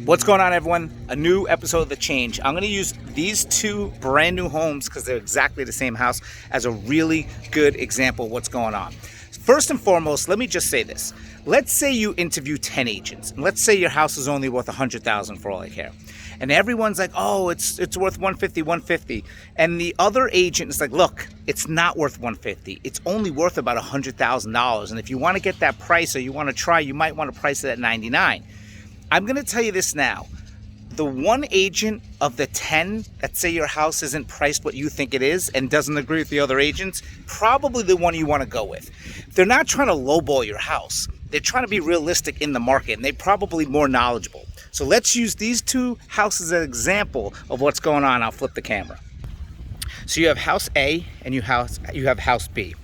What's going on, everyone? A new episode of The Change. I'm going to use these two brand new homes, because they're exactly the same house, as a really good example of what's going on. First and foremost, let me just say this. Let's say you interview 10 agents, and let's say your house is only worth $100,000 for all I care. And everyone's like, oh, it's worth $150. And the other agent is like, look, it's not worth $150. It's only worth about $100,000. And if you want to get that price, or you want to try, you might want to price it at $99. I'm going to tell you this now. The one agent of the 10 that say your house isn't priced what you think it is and doesn't agree with the other agents, probably the one you want to go with. They're not trying to lowball your house. They're trying to be realistic in the market, and they're probably more knowledgeable. So let's use these two houses as an example of what's going on. I'll flip the camera. So you have house A and you have house B.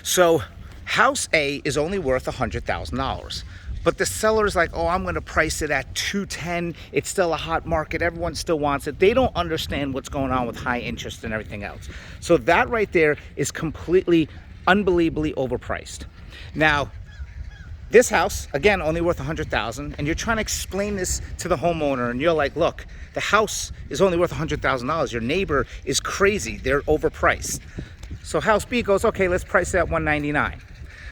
So house A is only worth $100,000. But the seller's like, oh, I'm going to price it at $210. It's still a hot market. Everyone still wants it. They don't understand what's going on with high interest and everything else. So that right there is completely, unbelievably overpriced. Now, this house, again, only worth $100,000, and you're trying to explain this to the homeowner, and you're like, look, the house is only worth $100,000. Your neighbor is crazy. They're overpriced. So house B goes, okay, let's price it at $199.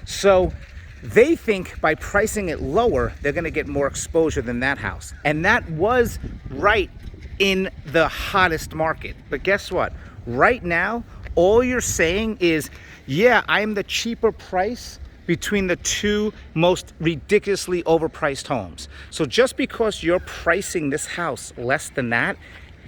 So they think by pricing it lower, they're going to get more exposure than that house. And that was right in the hottest market. But guess what? Right now, all you're saying is, yeah, I'm the cheaper price between the two most ridiculously overpriced homes. So just because you're pricing this house less than that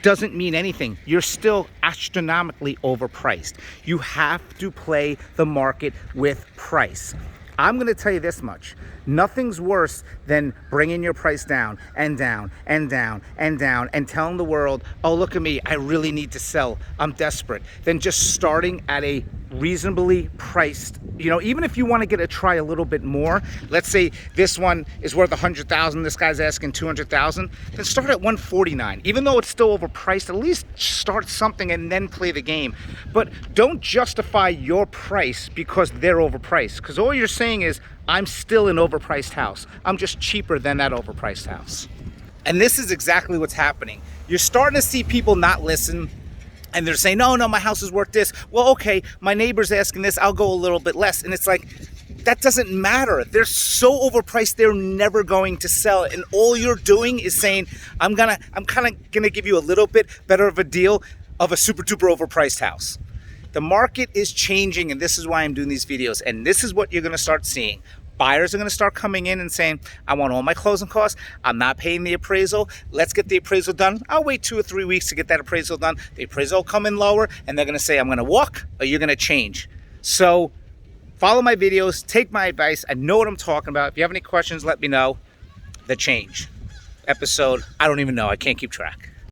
doesn't mean anything. You're still astronomically overpriced. You have to play the market with price. I'm going to tell you this much. Nothing's worse than bringing your price down and down and down and down and telling the world, oh, look at me, I really need to sell, I'm desperate, than just starting at a reasonably priced, even if you want to get a try a little bit more. Let's say this one is worth $100,000, this guy's asking $200,000, then start at $149. Even though it's still overpriced, at least start something and then play the game. But don't justify your price because they're overpriced, because all you're saying is, I'm still an overpriced house. I'm just cheaper than that overpriced house. And this is exactly what's happening. You're starting to see people not listen, and they're saying, no, my house is worth this. Well, okay, my neighbor's asking this, I'll go a little bit less. And it's like, that doesn't matter. They're so overpriced, they're never going to sell. And all you're doing is saying, I'm kind of gonna give you a little bit better of a deal of a super duper overpriced house. The market is changing, and this is why I'm doing these videos. And this is what you're gonna start seeing. Buyers are going to start coming in and saying, I want all my closing costs. I'm not paying the appraisal. Let's get the appraisal done. I'll wait 2 or 3 weeks to get that appraisal done. The appraisal will come in lower, and they're going to say, I'm going to walk or you're going to change. So follow my videos. Take my advice. I know what I'm talking about. If you have any questions, let me know. The Change episode, I don't even know. I can't keep track.